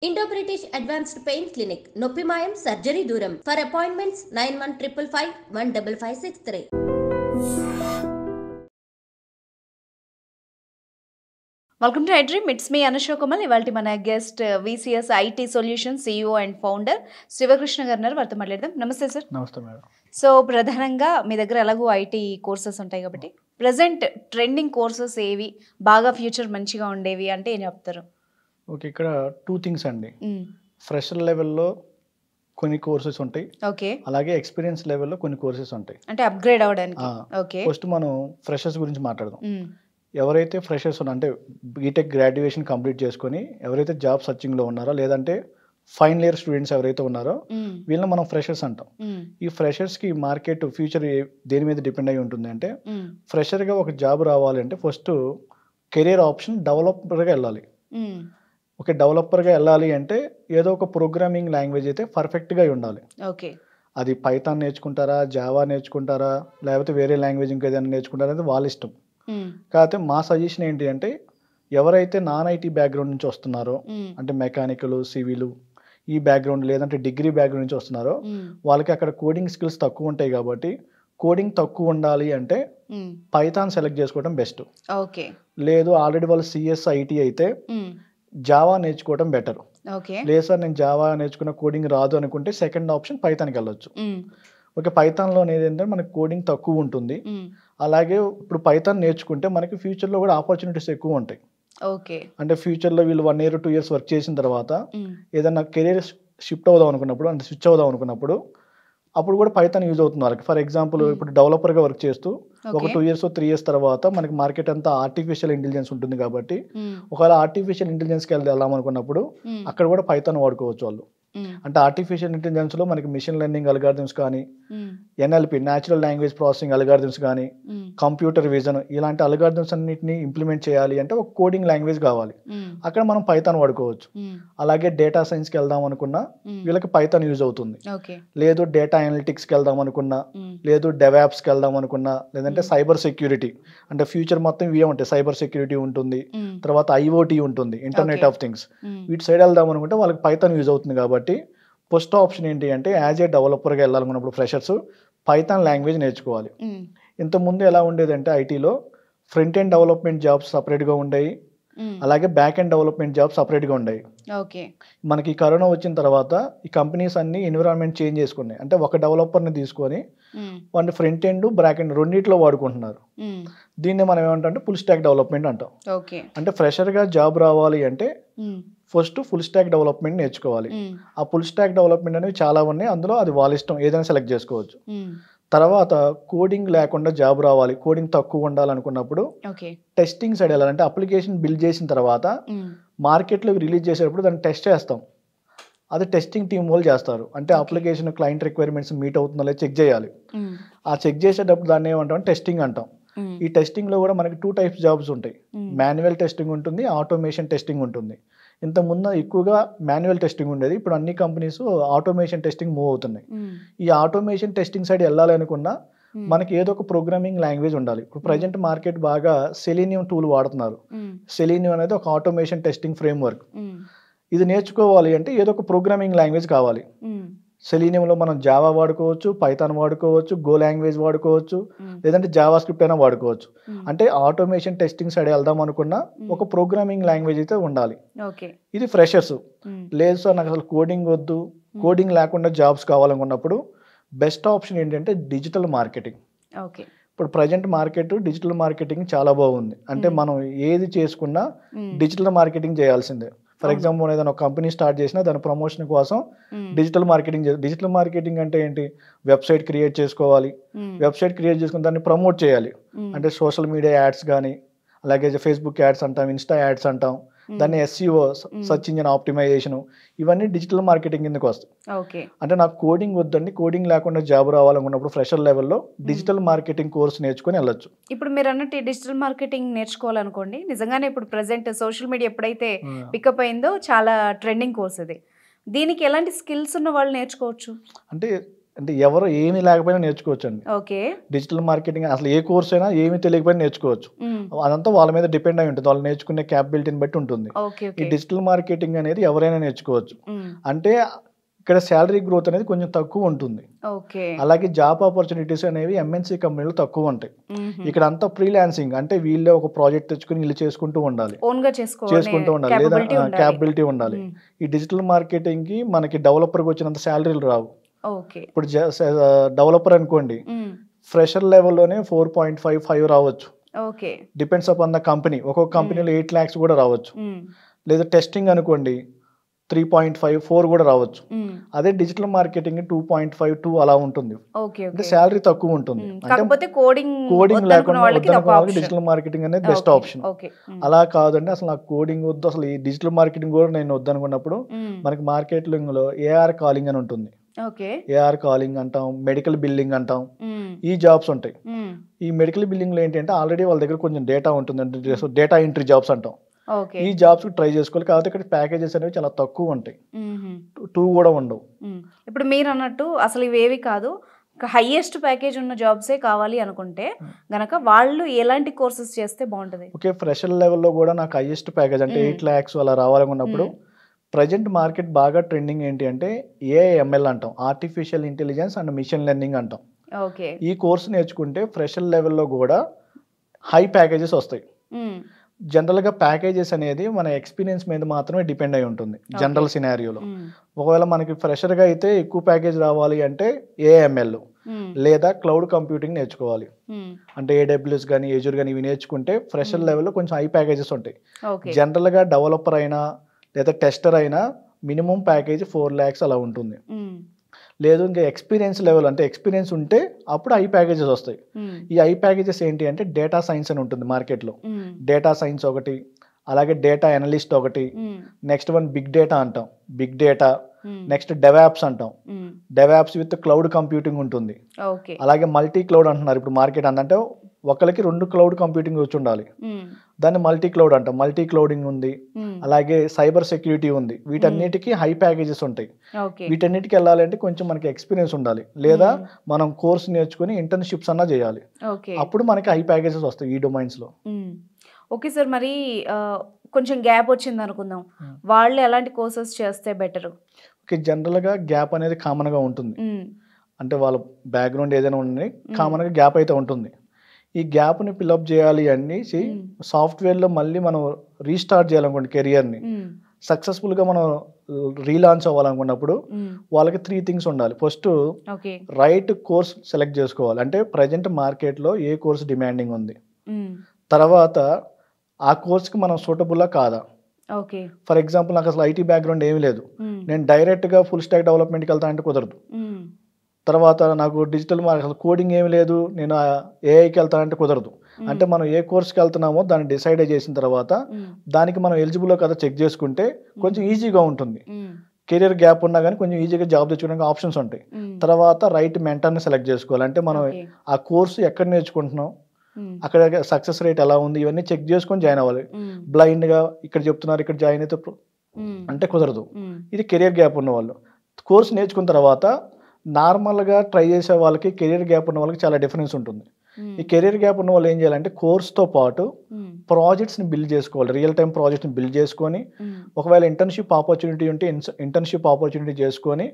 Indo British advanced pain clinic నొప్పి మాయం surgery దూరం for appointments 9155515563. Welcome to iDream. It's me అనుషోకమల్. ఇవాళ మన guest VCS IT solution CEO and founder Shivakrishna గారు ఉన్నారు. వారితో మాట్లాడదాం. నమస్తే సార్. నమస్తే మేడం. సో ప్రధానంగా మీ దగ్గర ఎలాగో ఐటీ కోర్సెస్ ఉంటాయి కాబట్టి ప్రజెంట్ ట్రెండింగ్ కోర్సెస్ ఏవి, బాగా ఫ్యూచర్ మంచిగా ఉండేవి అంటే ఏం చెప్తారు? ఓకే, ఇక్కడ 2 థింగ్స్ అండి. ఫ్రెషర్ లెవెల్లో కొన్ని కోర్సెస్ ఉంటాయి, ఓకే, అలాగే ఎక్స్పీరియన్స్ లెవెల్లో కొన్ని కోర్సెస్ ఉంటాయి. అంటే అప్గ్రేడ్ అవ్వడానికి. ఓకే, ఫస్ట్ మనం ఫ్రెషర్స్ గురించి మాట్లాడదాం. ఎవరైతే ఫ్రెషర్స్ అంటే బీటెక్ గ్రాడ్యుయేషన్ కంప్లీట్ చేసుకొని ఎవరైతే జాబ్ సర్చింగ్లో ఉన్నారో, లేదంటే ఫైనల్ ఇయర్ స్టూడెంట్స్ ఎవరైతే ఉన్నారో వీళ్ళని మనం ఫ్రెషర్స్ అంటాం. ఈ ఫ్రెషర్స్కి మార్కెట్ ఫ్యూచర్ దేని మీద డిపెండ్ అయి ఉంటుంది అంటే, ఫ్రెషర్గా ఒక జాబ్ రావాలంటే ఫస్ట్ కెరీర్ ఆప్షన్ డెవలపర్గా వెళ్ళాలి. ఒక డెవలపర్గా వెళ్ళాలి అంటే ఏదో ఒక ప్రోగ్రామింగ్ లాంగ్వేజ్ అయితే పర్ఫెక్ట్గా ఉండాలి. ఓకే, అది పైథాన్ నేర్చుకుంటారా, జావా నేర్చుకుంటారా, లేకపోతే వేరే లాంగ్వేజ్ ఇంకేదైనా నేర్చుకుంటారా అనేది వాళ్ళ ఇష్టం. కాకపోతే మా సజెషన్ ఏంటి అంటే, ఎవరైతే నాన్ ఐటీ బ్యాక్గ్రౌండ్ నుంచి వస్తున్నారో, అంటే మెకానికల్, సివిల్ ఈ బ్యాక్గ్రౌండ్, లేదంటే డిగ్రీ బ్యాక్గ్రౌండ్ నుంచి వస్తున్నారో వాళ్ళకి అక్కడ కోడింగ్ స్కిల్స్ తక్కువ ఉంటాయి. కాబట్టి కోడింగ్ తక్కువ ఉండాలి అంటే పైథాన్ సెలెక్ట్ చేసుకోవడం బెస్ట్. ఓకే, లేదు ఆల్రెడీ వాళ్ళు సిఎస్ ఐటీ అయితే జావా నేర్చుకోవడం బెటర్. లేదు సార్ నేను జావా నేర్చుకున్న కోడింగ్ రాదు అనుకుంటే సెకండ్ ఆప్షన్ పైథాన్కి వెళ్ళొచ్చు. ఓకే, పైథాన్లో ఏంటంటే మనకి కోడింగ్ తక్కువ ఉంటుంది. అలాగే ఇప్పుడు పైథాన్ నేర్చుకుంటే మనకి ఫ్యూచర్లో కూడా ఆపర్చునిటీస్ ఎక్కువ ఉంటాయి. ఓకే, అంటే ఫ్యూచర్లో వీళ్ళు 1 year 2 years వర్క్ చేసిన తర్వాత ఏదైనా కెరీర్ షిఫ్ట్ అవుదాం అనుకున్నప్పుడు, అంటే స్విచ్ అవుదాం అనుకున్నప్పుడు అప్పుడు కూడా పైథాన్ యూజ్ అవుతుంది వాళ్ళకి. ఫర్ ఎగ్జాంపుల్ ఇప్పుడు డెవలపర్గా వర్క్ చేస్తూ ఒక 2 years 3 years తర్వాత మనకి మార్కెట్ అంతా ఆర్టిఫిషియల్ ఇంటెలిజెన్స్ ఉంటుంది. కాబట్టి ఒకవేళ ఆర్టిఫిషియల్ ఇంటెలిజెన్స్కి వెళ్ళాం అనుకున్నప్పుడు అక్కడ కూడా పైథాన్ వాడుకోవచ్చు వాళ్ళు. అంటే ఆర్టిఫిషియల్ ఇంటెలిజెన్స్లో మనకి మిషన్ లెర్నింగ్ అల్గారిథమ్స్ కానీ, NLP natural language processing algorithms కానీ, కంప్యూటర్ విజన్ ఇలాంటి అల్గారిథమ్స్ అన్నింటినీ ఇంప్లిమెంట్ చేయాలి అంటే ఒక కోడింగ్ లాంగ్వేజ్ కావాలి. అక్కడ మనం పైథాన్ వాడుకోవచ్చు. అలాగే డేటా సైన్స్కి వెళ్దాం అనుకున్నా వీళ్ళకి పైథాన్ యూజ్ అవుతుంది. లేదు డేటా అనలిటిక్స్కి వెళ్దాం అనుకున్నా, లేదు డెవాప్స్కి వెళ్దాం అనుకున్నా, లేదంటే సైబర్ సెక్యూరిటీ అంటే ఫ్యూచర్ మొత్తం ఇవే ఉంటాయి. సైబర్ సెక్యూరిటీ ఉంటుంది, తర్వాత ఐఓటీ ఉంటుంది, ఇంటర్నెట్ ఆఫ్ థింగ్స్. వీటి సైడ్ వెళ్దాం అనుకుంటే వాళ్ళకి పైథాన్ యూజ్ అవుతుంది. కాబట్టి ఫస్ట్ ఆప్షన్ ఏంటి అంటే, యాజ్ ఏ డెవలపర్గా వెళ్ళాలనుకున్నప్పుడు ఫ్రెషర్స్ పైథాన్ లాంగ్వేజ్ నేర్చుకోవాలి. ఇంతకుముందు ఎలా ఉండేదంటే ఐటీలో ఫ్రంట్ ఎండ్ డెవలప్మెంట్ జాబ్స్ సపరేట్గా ఉండేవి, అలాగే బ్యాక్ ఎండ్ డెవలప్మెంట్ జాబ్స్ సపరేట్గా ఉండేవి. మనకి కరోనా వచ్చిన తర్వాత ఈ కంపెనీస్ అన్ని ఎన్విరాన్మెంట్ చేంజ్ చేసుకున్నాయి. అంటే ఒక డెవలపర్ని తీసుకొని వాడిని ఫ్రంట్ ఎండ్ బ్యాక్ ఎండ్ రెండింటిలో వాడుకుంటున్నారు. దీన్ని మనం ఏమంటాం ఫుల్ స్టాక్ డెవలప్మెంట్ అంటాం. అంటే ఫ్రెషర్గా జాబ్ రావాలి అంటే ఫస్ట్ ఫుల్ స్టాక్ డెవలప్మెంట్ నేర్చుకోవాలి. ఆ ఫుల్ స్టాక్ డెవలప్మెంట్ అనేవి చాలా ఉన్నాయి. అందులో అది వాళ్ళ ఇష్టం, ఏదైనా సెలెక్ట్ చేసుకోవచ్చు. తర్వాత కోడింగ్ లేకుండా జాబ్ రావాలి, కోడింగ్ తక్కువ ఉండాలనుకున్నప్పుడు టెస్టింగ్ సైడ్ వెళ్ళాలి. అంటే అప్లికేషన్ బిల్డ్ చేసిన తర్వాత మార్కెట్లోకి రిలీజ్ చేసేటప్పుడు దాన్ని టెస్ట్ చేస్తాం. అది టెస్టింగ్ టీమ్ వాళ్ళు చేస్తారు. అంటే అప్లికేషన్ క్లయింట్ రిక్వైర్మెంట్స్ మీట్ అవుతుందో లేదో చెక్ చేయాలి. ఆ చెక్ చేసేటప్పుడు దాన్ని ఏమంటాం టెస్టింగ్ అంటాం. ఈ టెస్టింగ్లో కూడా మనకి 2 types జాబ్స్ ఉంటాయి. మాన్యువల్ టెస్టింగ్ ఉంటుంది, ఆటోమేషన్ టెస్టింగ్ ఉంటుంది. ఇంతకుముందు ఎక్కువగా మాన్యువల్ టెస్టింగ్ ఉండేది. ఇప్పుడు అన్ని కంపెనీస్ ఆటోమేషన్ టెస్టింగ్ మూవ్ అవుతున్నాయి. ఈ ఆటోమేషన్ టెస్టింగ్ సైడ్ వెళ్ళాలి అనుకున్నా మనకి ఏదో ఒక ప్రోగ్రామింగ్ లాంగ్వేజ్ ఉండాలి. ఇప్పుడు ప్రజెంట్ మార్కెట్ బాగా సెలీనియం టూల్ వాడుతున్నారు. సెలీనియం అనేది ఒక ఆటోమేషన్ టెస్టింగ్ ఫ్రేమ్వర్క్. ఇది నేర్చుకోవాలి అంటే ఏదో ఒక ప్రోగ్రామింగ్ లాంగ్వేజ్ కావాలి. సెలీనియంలో మనం జావా వాడుకోవచ్చు, పైథాన్ వాడుకోవచ్చు, గో లాంగ్వేజ్ వాడుకోవచ్చు, లేదంటే జావా స్క్రిప్ట్ అయినా వాడుకోవచ్చు. అంటే ఆటోమేషన్ టెస్టింగ్ సైడ్ వెళ్దాం అనుకున్నా ఒక ప్రోగ్రామింగ్ లాంగ్వేజ్ అయితే ఉండాలి. ఇది ఫ్రెషర్స్. లేదు సార్ నాకు అసలు కోడింగ్ వద్దు, కోడింగ్ లేకుండా జాబ్స్ కావాలనుకున్నప్పుడు బెస్ట్ ఆప్షన్ ఏంటంటే డిజిటల్ మార్కెటింగ్. ఇప్పుడు ప్రజెంట్ మార్కెట్ డిజిటల్ మార్కెటింగ్ చాలా బాగుంది. అంటే మనం ఏది చేసుకున్నా డిజిటల్ మార్కెటింగ్ చేయాల్సిందే. ఫర్ ఎగ్జాంపుల్ మనం ఏదైనా ఒక కంపెనీ స్టార్ట్ చేసినా దాని ప్రమోషన్ కోసం డిజిటల్ మార్కెటింగ్ అంటే ఏంటి, వెబ్సైట్ క్రియేట్ చేసుకోవాలి. వెబ్సైట్ క్రియేట్ చేసుకుని దాన్ని ప్రమోట్ చేయాలి. అంటే సోషల్ మీడియా యాడ్స్ కానీ, అలాగే ఫేస్బుక్ యాడ్స్ అంటాం, ఇన్స్టా యాడ్స్ అంటాం, దాన్ని ఎస్ఈఓ సర్చ్ ఇంజిన్ ఆప్టిమైజేషన్, ఇవన్నీ డిజిటల్ మార్కెటింగ్ కిందకి వస్తాయి. అంటే నాకు కోడింగ్ వద్దండి, కోడింగ్ లేకుండా జాబ్ రావాలనుకున్నప్పుడు ఫ్రెషర్ లెవెల్లో డిజిటల్ మార్కెటింగ్ కోర్స్ నేర్చుకొని వెళ్ళొచ్చు. ఇప్పుడు మీరు అన్నట్టు డిజిటల్ మార్కెటింగ్ నేర్చుకోవాలనుకోండి, నిజంగానే ఇప్పుడు ప్రెసెంట్ సోషల్ మీడియా ఎప్పుడైతే పికప్ అయిందో చాలా ట్రెండింగ్ కోర్స్ ఇది. దీనికి ఎలాంటి స్కిల్స్ ఉన్న వాళ్ళు నేర్చుకోవచ్చు? అంటే అంటే ఎవరు ఏమీ లేకపోయినా నేర్చుకోవచ్చు అండి. ఓకే. డిజిటల్ మార్కెటింగ్ అసలు ఏ కోర్స్ అయినా ఏమీ తెలియకపోయినా నేర్చుకోవచ్చు. అదంతా వాళ్ళ మీద డిపెండ్ అయి ఉంటుంది. వాళ్ళు నేర్చుకునే క్యాపబిలిటీని బట్టి ఉంటుంది. ఈ డిజిటల్ మార్కెటింగ్ అనేది ఎవరైనా నేర్చుకోవచ్చు. అంటే ఇక్కడ శాలరీ గ్రోత్ అనేది కొంచెం తక్కువ ఉంటుంది. అలాగే జాబ్ ఆపర్చునిటీస్ అనేవి ఎంఎన్సీ కంపెనీలు తక్కువ ఉంటాయి. ఇక్కడ అంతా ఫ్రీలాన్సింగ్, అంటే వీళ్ళే ఒక ప్రాజెక్ట్ తెచ్చుకుని వీళ్ళు చేసుకుంటూ ఉండాలి, లేదా క్యాపబిలిటీ ఉండాలి. ఈ డిజిటల్ మార్కెటింగ్ కి మనకి డెవలపర్కి వచ్చినంత శాలరీలు రావు. ఇప్పుడు డెవలపర్ అనుకోండి, ఫ్రెషర్ లెవెల్లోనే 4.55 రావచ్చు. Depends upon the company. ఒక్కొక్క కంపెనీలో 8 lakhs కూడా రావచ్చు. లేదా టెస్టింగ్ అనుకోండి 3.54 కూడా రావచ్చు. అదే డిజిటల్ మార్కెటింగ్ 2.52 అలా ఉంటుంది. అంటే శాలరీ తక్కువ ఉంటుంది. అంటే కోడింగ్ లేకుండా డిజిటల్ మార్కెటింగ్ అనేది బెస్ట్ ఆప్షన్. అలా కాదండి, అసలు నాకు కోడింగ్ వద్దు, అసలు ఈ డిజిటల్ మార్కెటింగ్ కూడా నేను వద్దనుకున్నప్పుడు మనకి మార్కెటింగ్ లో ఏఆర్ కాలింగ్ అని ఉంటుంది. ఏఆర్ కాలింగ్ అంటాం, మెడికల్ బిల్లింగ్ అంటాం, ఈ జాబ్స్ ఉంటాయి. ఈ మెడికల్ బిల్లింగ్ లో ఏంటంటే ఆల్రెడీ వాళ్ళ దగ్గర కొంచెం డేటా ఉంటుంది, అంటే డేటా ఎంట్రీ జాబ్స్ అంటాం. ఈ జాబ్స్ ట్రై చేసుకోవాలి. కాకపోతే ఇక్కడ ప్యాకేజెస్ అనేవి చాలా తక్కువ ఉంటాయి, 2 కూడా ఉండవు. ఇప్పుడు మీరు అన్నట్టు అసలు ఇవేవి కాదు, హైయెస్ట్ ప్యాకేజ్ ఉన్న జాబ్సే కావాలి అనుకుంటే గనక వాళ్ళు ఎలాంటి కోర్సెస్ చేస్తే బాగుంటుంది? ఓకే, ఫ్రెషర్ లెవెల్లో కూడా నాకు హైయెస్ట్ ప్యాకేజ్ అంటే 8 lakhs అలా రావాలనుకున్నప్పుడు ప్రజెంట్ మార్కెట్ బాగా ట్రెండింగ్ ఏంటి అంటే ఏఐఎంఎల్ అంటాం, artificial intelligence and machine learning అంటాం. ఈ కోర్స్ నేర్చుకుంటే ఫ్రెషర్ లెవెల్లో కూడా హై ప్యాకేజెస్ వస్తాయి. జనరల్గా ప్యాకేజెస్ అనేది మన ఎక్స్పీరియన్స్ మీద మాత్రమే డిపెండ్ అయి ఉంటుంది జనరల్ సినారియోలో. ఒకవేళ మనకి ఫ్రెషర్గా అయితే ఎక్కువ ప్యాకేజ్ రావాలి అంటే ఏఎంఎల్ లేదా క్లౌడ్ కంప్యూటింగ్ నేర్చుకోవాలి. అంటే ఏడబ్ల్యూఎస్ కానీ ఏజూర్ కానీ ఇవి నేర్చుకుంటే ఫ్రెషర్ లెవెల్లో కొంచెం హై ప్యాకేజెస్ ఉంటాయి. జనరల్గా డెవలపర్ అయినా లేదా టెస్టర్ అయినా మినిమం ప్యాకేజ్ 4 lakhs అలా ఉంటుంది. లేదు ఇంకా ఎక్స్పీరియన్స్ లెవెల్, అంటే ఎక్స్పీరియన్స్ ఉంటే అప్పుడు ఐ ప్యాకేజెస్ వస్తాయి. ఈ ఐ ప్యాకేజెస్ ఏంటి అంటే డేటా సైన్స్ అని ఉంటుంది మార్కెట్లో. డేటా సైన్స్ ఒకటి, అలాగే డేటా అనలిస్ట్ ఒకటి, నెక్స్ట్ వన్ బిగ్ డేటా అంటాం, బిగ్ డేటా, నెక్స్ట్ డెవాప్స్ అంటాం, డెవాప్స్ విత్ క్లౌడ్ కంప్యూటింగ్ ఉంటుంది. అలాగే మల్టీ క్లౌడ్ అంటున్నారు ఇప్పుడు మార్కెట్. అంటే ఒకరికి 2 క్లౌడ్ కంప్యూటింగ్ వచ్చి ఉండాలి, దాన్ని మల్టీ క్లౌడ్ అంటాం. మల్టీ క్లౌడింగ్ ఉంది, అలాగే సైబర్ సెక్యూరిటీ ఉంది. వీటన్నిటికీ హై ప్యాకేజెస్ ఉంటాయి. వీటన్నిటికి వెళ్ళాలంటే కొంచెం మనకి ఎక్స్పీరియన్స్ ఉండాలి, లేదా మనం కోర్స్ నేర్చుకుని ఇంటర్న్షిప్స్ అన్నా చేయాలి. అప్పుడు మనకి హై ప్యాకేజెస్ వస్తాయి ఈ డొమైన్స్ లో. ఓకే సార్, మరి కొంచెం గ్యాప్ వచ్చింది అనుకుందాం, వాళ్ళు ఎలాంటి కోర్సెస్ చేస్తే బెటర్? ఓకే, జనరల్గా గ్యాప్ అనేది కామన్గా ఉంటుంది. అంటే వాళ్ళ బ్యాక్గ్రౌండ్ ఏదైనా ఉంది, కామన్గా గ్యాప్ అయితే ఉంటుంది. ఈ గ్యాప్ని ఫిల్అప్ చేయాలి అనేసి సాఫ్ట్వేర్లో మళ్ళీ మనం రీస్టార్ట్ చేయాలనుకోండి కెరియర్ని, సక్సెస్ఫుల్గా మనం రీలాంచ్ అవ్వాలనుకున్నప్పుడు వాళ్ళకి 3 things ఉండాలి. ఫస్ట్ రైట్ కోర్స్ సెలెక్ట్ చేసుకోవాలి, అంటే ప్రజెంట్ మార్కెట్లో ఏ కోర్స్ డిమాండింగ్ ఉంది. తర్వాత ఆ కోర్స్కి మనం సూటబుల్లా కాదా. ఫర్ ఎగ్జాంపుల్ నాకు అసలు ఐటీ బ్యాక్గ్రౌండ్ ఏమీ లేదు, నేను డైరెక్ట్గా ఫుల్ స్టాక్ డెవలప్మెంట్కి వెళ్తా అంటే కుదరదు. తర్వాత నాకు డిజిటల్ అసలు కోడింగ్ ఏమి లేదు, నేను ఏఐకి వెళ్తానంటే కుదరదు. అంటే మనం ఏ కోర్స్కి వెళ్తున్నామో దాన్ని డిసైడ్ చేసిన తర్వాత దానికి మనం ఎలిజిబుల్ కదా చెక్ చేసుకుంటే కొంచెం ఈజీగా ఉంటుంది. కెరియర్ గ్యాప్ ఉన్నా కానీ కొంచెం ఈజీగా జాబ్ తెచ్చుకోవడానికి ఆప్షన్స్ ఉంటాయి. తర్వాత రైట్ మెంటర్ని సెలెక్ట్ చేసుకోవాలి, అంటే మనం ఆ కోర్సు ఎక్కడ నేర్చుకుంటున్నాం, అక్కడ సక్సెస్ రేట్ ఎలా ఉంది, ఇవన్నీ చెక్ చేసుకొని జాయిన్ అవ్వాలి. బ్లైండ్గా ఇక్కడ చెప్తున్నారు ఇక్కడ జాయిన్ అయితే అంటే కుదరదు. ఇది కెరియర్ గ్యాప్ ఉన్న వాళ్ళు. కోర్స్ నేర్చుకున్న తర్వాత నార్మల్గా ట్రై చేసే వాళ్ళకి కెరీర్ గ్యాప్ ఉన్న వాళ్ళకి చాలా డిఫరెన్స్ ఉంటుంది. ఈ కెరీర్ గ్యాప్ ఉన్న వాళ్ళు ఏం చేయాలంటే కోర్స్తో పాటు ప్రాజెక్ట్స్ని బిల్డ్ చేసుకోవాలి, రియల్ టైం ప్రాజెక్ట్ని బిల్డ్ చేసుకొని, ఒకవేళ ఇంటర్న్షిప్ ఆపర్చునిటీ ఉంటే ఇంటర్న్షిప్ ఆపర్చునిటీ చేసుకొని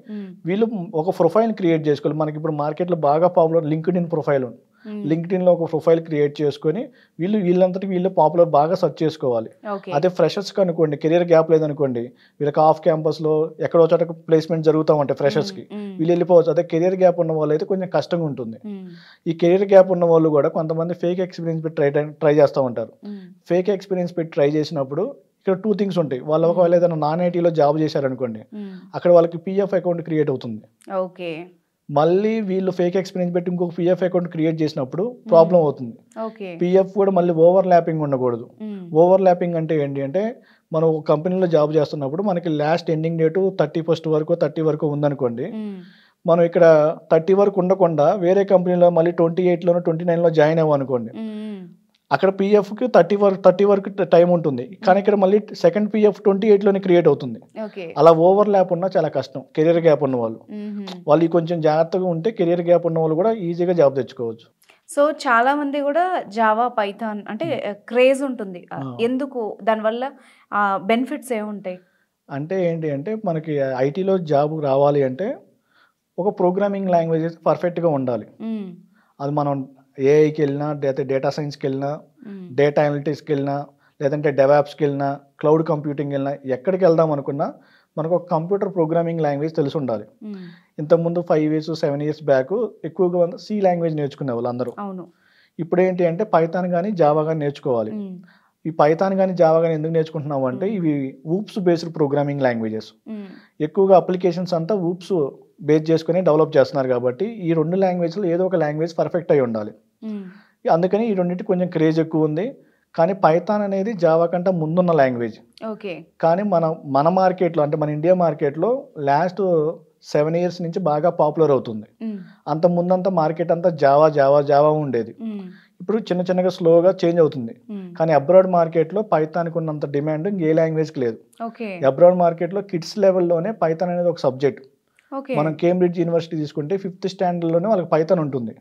వీళ్ళు ఒక ప్రొఫైల్ క్రియేట్ చేసుకోవాలి. మనకి ఇప్పుడు మార్కెట్లో బాగా పాపులర్ లింక్డ్ఇన్ ప్రొఫైల్ ఉంది. లింక్డ్ఇన్లో ఒక ప్రొఫైల్ క్రియేట్ చేసుకొని వీళ్ళంతటి వీళ్ళు పాపులర్ బాగా సెర్చ్ చేసుకోవాలి. అదే ఫ్రెషర్స్కి అనుకోండి, కెరీర్ గ్యాప్ లేదనుకోండి, వీళ్ళకి ఆఫ్ క్యాంపస్లో ఎక్కడో చోట ప్లేస్మెంట్ జరుగుతూ ఉంటాయి ఫ్రెషర్స్కి, వీళ్ళు వెళ్ళిపోవచ్చు. అదే కెరీర్ గ్యాప్ ఉన్న వాళ్ళు అయితే కొంచెం కష్టంగా ఉంటుంది. ఈ కెరీర్ గ్యాప్ ఉన్న వాళ్ళు కూడా కొంతమంది ఫేక్ ఎక్స్పీరియన్స్ పెట్టి ట్రై చేస్తూ ఉంటారు. ఫేక్ ఎక్స్పీరియన్స్ పెట్టి ట్రై చేసినప్పుడు ఇక్కడ 2 things ఉంటాయి. వాళ్ళు ఒకవేళ ఏదైనా నాన్ ఐటీలో జాబ్ చేశారనుకోండి, అక్కడ వాళ్ళకి పిఎఫ్ అకౌంట్ క్రియేట్ అవుతుంది. మళ్ళీ వీళ్ళు ఫేక్ ఎక్స్పీరియన్స్ పెట్టి ఇంకొక పిఎఫ్ అకౌంట్ క్రియేట్ చేసినప్పుడు ప్రాబ్లం అవుతుంది. పిఎఫ్ కూడా మళ్ళీ ఓవర్ ల్యాపింగ్ ఉండకూడదు. ఓవర్ ల్యాపింగ్ అంటే ఏంటి అంటే మనం ఒక కంపెనీలో జాబ్ చేస్తున్నప్పుడు మనకి లాస్ట్ ఎండింగ్ డేటు 31st వరకు 30 వరకు ఉందనుకోండి, మనం ఇక్కడ 30 వరకు ఉండకుండా వేరే కంపెనీలో మళ్ళీ 28లోనో 29లో జాయిన్ అవ్వనుకోండి, అక్కడ పిఎఫ్కి 30 వరకు టైం ఉంటుంది, కానీ ఇక్కడ మళ్ళీ సెకండ్ పిఎఫ్ 28లోనే క్రియేట్ అవుతుంది. ఓకే. అలా ఓవర్ ల్యాప్ ఉన్నా చాలా కష్టం. కెరియర్ గ్యాప్ ఉన్న వాళ్ళు కొంచెం జాగ్రత్తగా ఉంటే కెరియర్ గ్యాప్ ఉన్న వాళ్ళు కూడా ఈజీగా జాబ్ తెచ్చుకోవచ్చు. సో చాలా మంది కూడా జావా పైథాన్ అంటే క్రేజ్ ఉంటుంది. ఎందుకు దానివల్ల బెనిఫిట్స్ ఏముంటాయి? అంటే ఏంటి అంటే మనకి ఐటీలో జాబ్ రావాలి అంటే ఒక ప్రోగ్రామింగ్ లాంగ్వేజ్ పర్ఫెక్ట్గా ఉండాలి. అది మనం ఏఐకి వెళ్ళినా, లేకపోతే డేటా సైన్స్కి వెళ్ళినా, డేటా అనలిటిక్స్కి వెళ్ళినా, లేదంటే డెవాప్స్కి వెళ్ళినా, క్లౌడ్ కంప్యూటింగ్ వెళ్ళినా, ఎక్కడికి వెళ్దాం అనుకున్నా మనకు ఒక కంప్యూటర్ ప్రోగ్రామింగ్ లాంగ్వేజ్ తెలిసి ఉండాలి. ఇంతకుముందు 5 years 7 years బ్యాక్ ఎక్కువగా సి లాంగ్వేజ్ నేర్చుకునే వాళ్ళు అందరూ. ఇప్పుడు ఏంటి అంటే పైథాన్ కానీ జావా కానీ నేర్చుకోవాలి. ఈ పైథాన్ కానీ జావా కానీ ఎందుకు నేర్చుకుంటున్నాము అంటే ఇవి ఊప్స్ బేస్డ్ ప్రోగ్రామింగ్ లాంగ్వేజెస్. ఎక్కువగా అప్లికేషన్స్ అంతా ఊప్స్ బేస్ చేసుకుని డెవలప్ చేస్తున్నారు కాబట్టి ఈ 2 లాంగ్వేజ్లో ఏదో ఒక లాంగ్వేజ్ పర్ఫెక్ట్ అయి ఉండాలి. అందుకని ఈ రెండింటికి కొంచెం క్రేజ్ ఎక్కువ ఉంది. కానీ పైథాన్ అనేది జావా కంటే ముందున్న లాంగ్వేజ్. కానీ మన మార్కెట్లో అంటే మన ఇండియా మార్కెట్లో లాస్ట్ 7 years నుంచి బాగా పాపులర్ అవుతుంది. అంత ముందంతా మార్కెట్ అంతా జావా జావా జావా ఉండేది. ఇప్పుడు చిన్నగా స్లోగా చేంజ్ అవుతుంది. కానీ అబ్రాడ్ మార్కెట్లో పైథాన్కి ఉన్నంత డిమాండ్ ఇంకే లాంగ్వేజ్కి లేదు. అబ్రాడ్ మార్కెట్లో కిడ్స్ లెవెల్లోనే పైథాన్ అనేది ఒక సబ్జెక్ట్. మనం కేంబ్రిడ్జ్ యూనివర్సిటీ తీసుకుంటే 5th standardలోనే వాళ్ళకి పైథాన్ ఉంటుంది.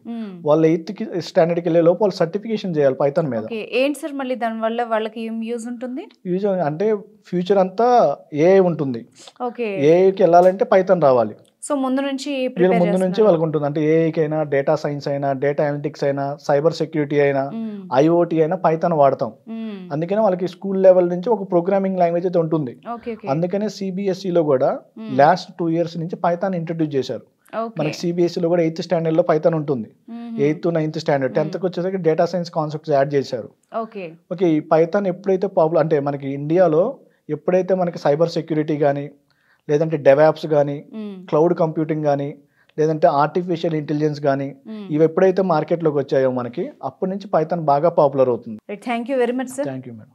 వాళ్ళు 8th standardకి వెళ్ళే లోపు వాళ్ళు సర్టిఫికేషన్ చేయాలి పైథాన్ మీద. ఏంటి సార్ మళ్ళీ దానివల్ల వాళ్ళకి ఏం యూజ్ ఉంటుంది? యూజ్ అంటే ఫ్యూచర్ అంతా ఏఐ ఉంటుంది. ఏఐకి వెళ్ళాలంటే పైథాన్ రావాలి. సో ముందు నుంచి వాళ్ళకు ఉంటుంది. అంటే ఏఐకి అయినా, డేటా సైన్స్ అయినా, డేటా అనలిటిక్స్ అయినా, సైబర్ సెక్యూరిటీ అయినా, ఐఓటీ అయినా పైథాన్ వాడతాం. అందుకనే వాళ్ళకి స్కూల్ లెవెల్ నుంచి ఒక ప్రోగ్రామింగ్ లాంగ్వేజ్ అయితే ఉంటుంది. అందుకనే సిబిఎస్ఈలో కూడా లాస్ట్ 2 years నుంచి పైథాన్ ఇంట్రడ్యూస్ చేశారు. మనకి సిబిఎస్ఈలో కూడా 8th standardలో పైథాన్ ఉంటుంది. 8th 9th standard 10th వచ్చేసరికి డేటా సైన్స్ కాన్సెప్ట్స్ యాడ్ చేశారు. ఓకే. ఈ పైథాన్ ఎప్పుడైతే పాపులర్ అంటే మనకి ఇండియాలో ఎప్పుడైతే మనకి సైబర్ సెక్యూరిటీ కానీ, లేదంటే డెవాప్స్ కానీ, క్లౌడ్ కంప్యూటింగ్ కానీ, లేదంటే ఆర్టిఫిషియల్ ఇంటెలిజెన్స్ కానీ ఇవి ఎప్పుడైతే మార్కెట్లోకి వచ్చాయో మనకి అప్పటి నుంచి పైథాన్ బాగా పాపులర్ అవుతుంది. Thank you very much sir. Thank you madam.